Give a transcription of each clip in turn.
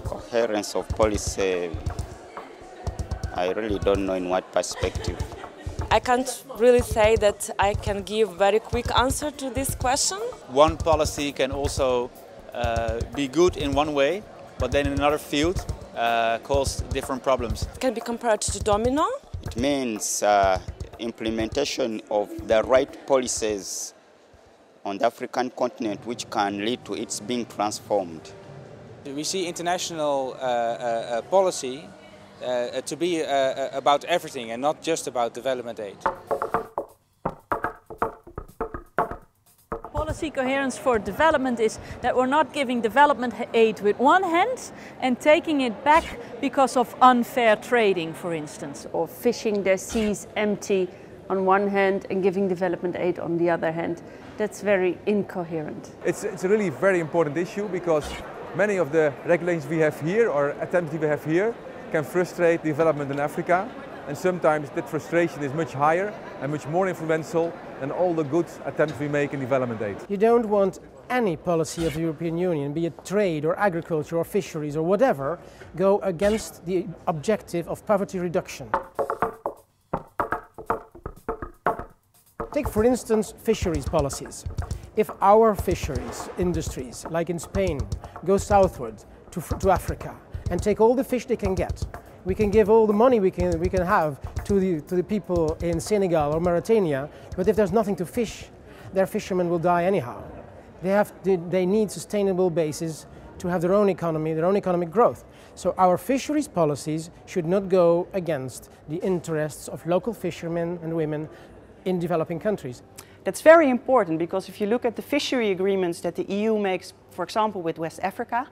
Coherence of policy, I really don't know in what perspective. I can't really say that I can give a very quick answer to this question. One policy can also be good in one way, but then in another field cause different problems. It can be compared to domino. It means implementation of the right policies on the African continent which can lead to its being transformed. We see international policy to be about everything and not just about development aid. Policy coherence for development is that we're not giving development aid with one hand and taking it back because of unfair trading, for instance. Or fishing their seas empty on one hand and giving development aid on the other hand. That's very incoherent. It's a really very important issue because many of the regulations we have here or attempts we have here can frustrate development in Africa, and sometimes that frustration is much higher and much more influential than all the good attempts we make in development aid. You don't want any policy of the European Union, be it trade or agriculture or fisheries or whatever, go against the objective of poverty reduction. Take for instance fisheries policies. If our fisheries industries, like in Spain, go southward to Africa and take all the fish they can get, we can give all the money we can have to the people in Senegal or Mauritania, but if there's nothing to fish, their fishermen will die anyhow. They need sustainable bases to have their own economy, their own economic growth. So our fisheries policies should not go against the interests of local fishermen and women in developing countries. That's very important because if you look at the fishery agreements that the EU makes, for example, with West Africa,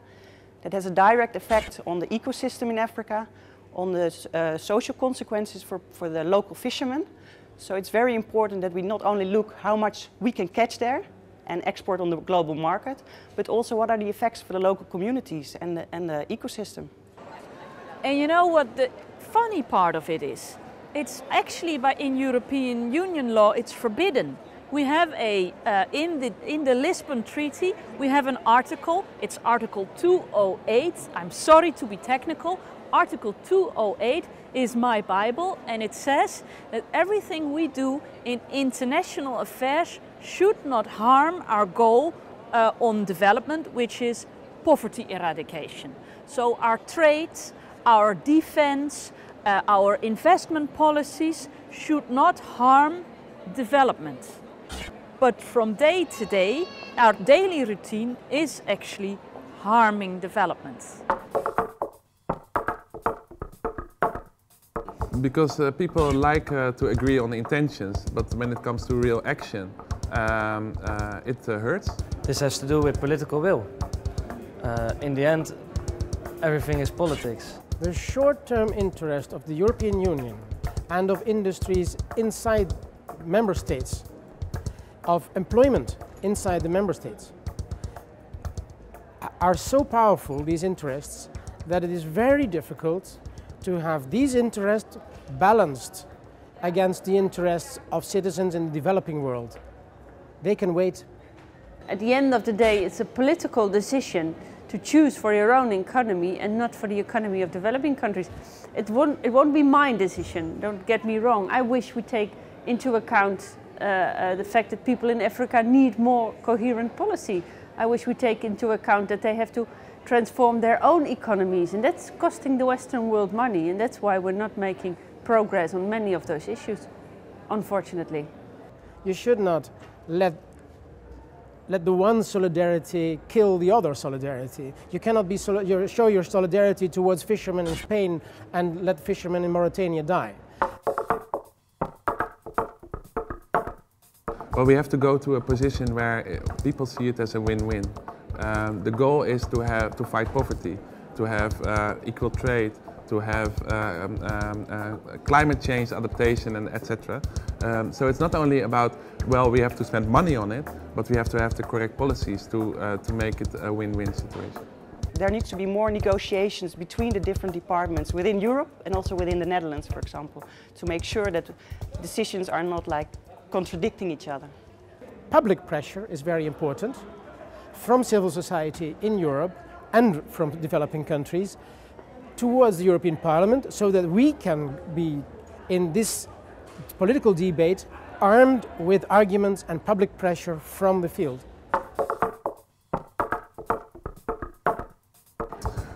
that has a direct effect on the ecosystem in Africa, on the social consequences for the local fishermen. So it's very important that we not only look how much we can catch there and export on the global market, but also what are the effects for the local communities and the ecosystem. And you know what the funny part of it is? It's actually in European Union law it's forbidden. We have in the Lisbon Treaty, we have an article, it's Article 208, I'm sorry to be technical, Article 208 is my Bible and it says that everything we do in international affairs should not harm our goal on development, which is poverty eradication. So our trade, our defense, our investment policies should not harm development. But from day to day, our daily routine is actually harming development. Because people like to agree on the intentions, but when it comes to real action, it hurts. This has to do with political will. In the end, everything is politics. The short-term interest of the European Union and of industries inside member states, of employment inside the member states, are so powerful, these interests, that it is very difficult to have these interests balanced against the interests of citizens in the developing world. They can wait. At the end of the day, it's a political decision to choose for your own economy and not for the economy of developing countries. It won't be my decision, don't get me wrong. I wish we take into account the fact that people in Africa need more coherent policy. I wish we take into account that they have to transform their own economies, and that's costing the Western world money, and that's why we're not making progress on many of those issues, unfortunately. You should not let the one solidarity kill the other solidarity. You cannot show your solidarity towards fishermen in Spain and let fishermen in Mauritania die. Well, we have to go to a position where people see it as a win-win. The goal is to fight poverty, to have equal trade, to have climate change adaptation, and etc. So it's not only about, well, we have to spend money on it, but we have to have the correct policies to make it a win-win situation. There needs to be more negotiations between the different departments within Europe and also within the Netherlands, for example, to make sure that decisions are not like contradicting each other. Public pressure is very important. from civil society in Europe and from developing countries towards the European Parliament, so that we can be in this political debate armed with arguments and public pressure from the field.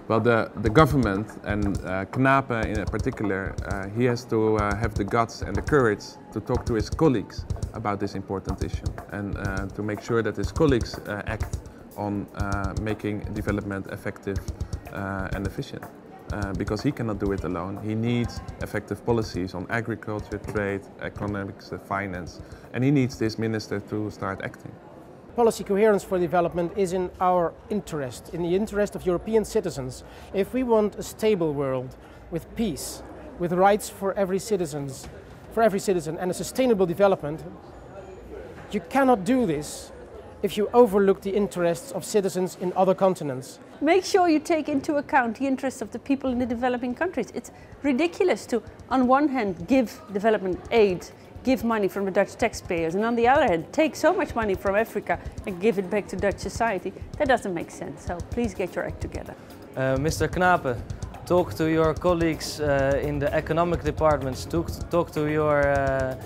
Well, the government, and Knape in particular, he has to have the guts and the courage to talk to his colleagues about this important issue, and to make sure that his colleagues act on making development effective and efficient. Because he cannot do it alone. He needs effective policies on agriculture, trade, economics, finance, and he needs this minister to start acting. Policy coherence for development is in our interest, in the interest of European citizens. If we want a stable world with peace, with rights for every citizen and a sustainable development, you cannot do this if you overlook the interests of citizens in other continents. Make sure you take into account the interests of the people in the developing countries. It's ridiculous to, on one hand, give development aid, give money from the Dutch taxpayers, and on the other hand, take so much money from Africa and give it back to Dutch society. That doesn't make sense, so please get your act together. Mr. Knape, talk to your colleagues in the economic departments, talk to your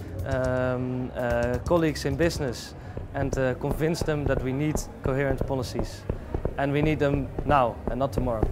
colleagues in business, and convince them that we need coherent policies. And we need them now and not tomorrow.